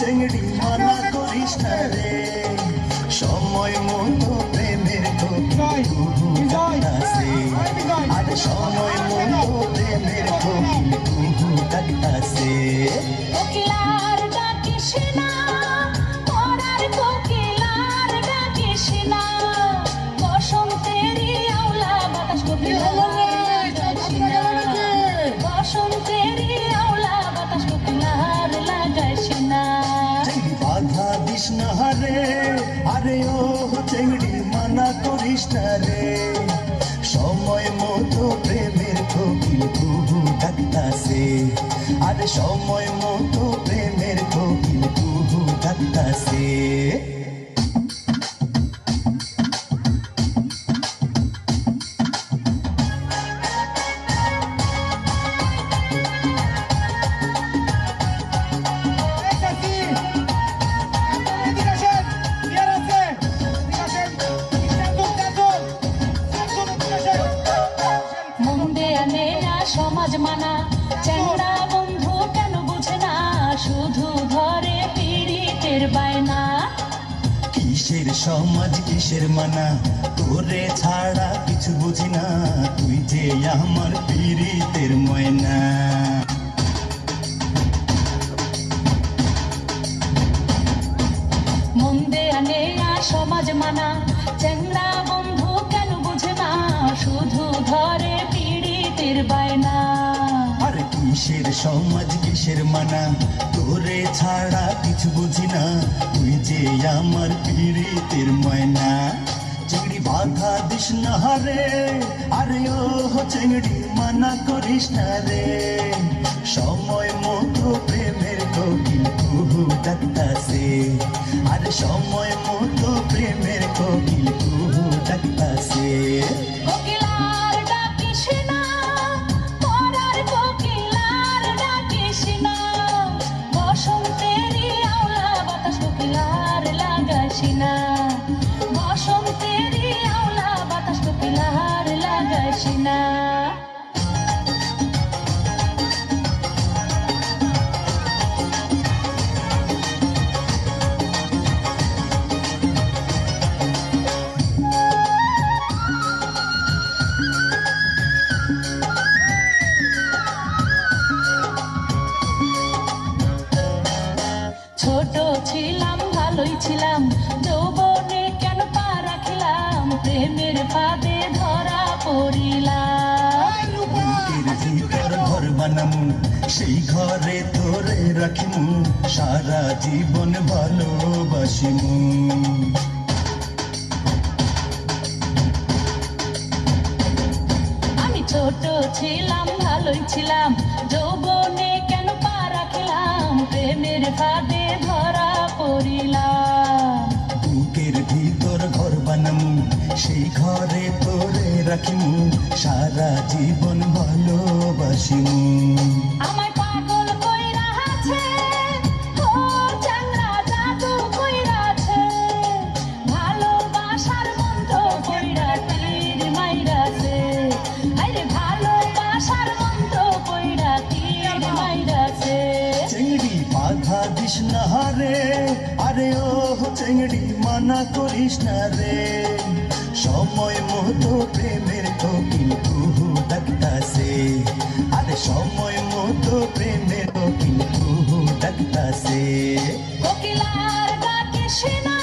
চেংড়ি মানা করিস না রে, সময় মতো প্রেমের কোকিল কুহু ডাকতাছে, আরে সময় মতো প্রেমের কোকিল কুহু ডাকতাছে। কোকিলার ডাকিস না, পরার কোকিলার ডাকিস না, বসন্তেরই আওলা বাতাস কোকিলার ডাকিস না, বসন্তেরই আওলা বাতাস কোকিলার লাগাইস না। চেংড়ি বাধা দিস না রে, আরে ও চেংড়ি মানা করিস না রে, সময় মতো প্রেমের কোকিল কুহু ডাকতাছে, আরে সময় মতো প্রেমের কোকিল কুহু ডাকতাছে। সমাজ মানা চ্যাংড়া বন্ধু কেন বুঝে না, শুধু ধরে পীড়িতের বায়না। কিসের সমাজ কিসের মানা, তোরে ছাড়া কিছু বুঝি না, তুই যে আমার পীড়িতের ময়না। মন দেয়া নেয়া সমাজ মানা চ্যাংড়া বন্ধু কেন বুঝে না, শুধু ধরে পীড়িতের বায়না। আরে কিসের সমাজ কিসের মানা, তোরে ছাড়া কিছু বুঝি না, তুই যে আমার পীড়িতের ময়না। চিংড়ি বাধা দিস না রে, আরে ও চিংড়ি মানা করিস না রে, সময় মতো প্রেমের কোকিল কুহু ডাকতাছে, আরে সময় মতো প্রেমের কোকিল কুহু ডাকতাছে। কোকিলার ডাকিস না, পরার কোকিলার ডাকিস না, বসন্তেরই আওলা বাতাস কোকিলার লাগাইস না, বসন্তেরই আওলা বাতাস কোকিলার লাগাইস না। ছোট ছিলাম ভালোই ছিলাম, যৌবনে কেন পা রাখিলাম, প্রেমের ফাঁদে ধরা পড়িলাম। বুকের ভিতর ঘর বানামু, সেই ঘরে তোরে রাখিমু, সারা জীবন ভালোবাসিমু। আমি ছোট ছিলাম ভালোই ছিলাম, যৌবনে কেন পা রাখিলাম, প্রেমের ফাঁদে ধরা পড়িলাম। বুকের ভিতর ঘর বানামু, সেই ঘরে তোরে রাখিমু, সারা জীবন ভালোবাসিমু। আমায় পাগল কইরা আছে, ও চ্যাংড়া জাদু কইরা আছে, ভালোবাসার মন্ত্র কইরা তীর মাইরাছে, আরে ভালোবাসার মন্ত্র কইরা তীর মাইরাছে। চেংড়ি বাধা দিস না রে, আরে ও চেংড়ি মানা করিস না রে, সময় মতো প্রেমের কোকিল কুহু ডাকতাছে, আরে সময় মতো প্রেমের কোকিল কুহু ডাকতাছে। কোকিলার ডাকিস না,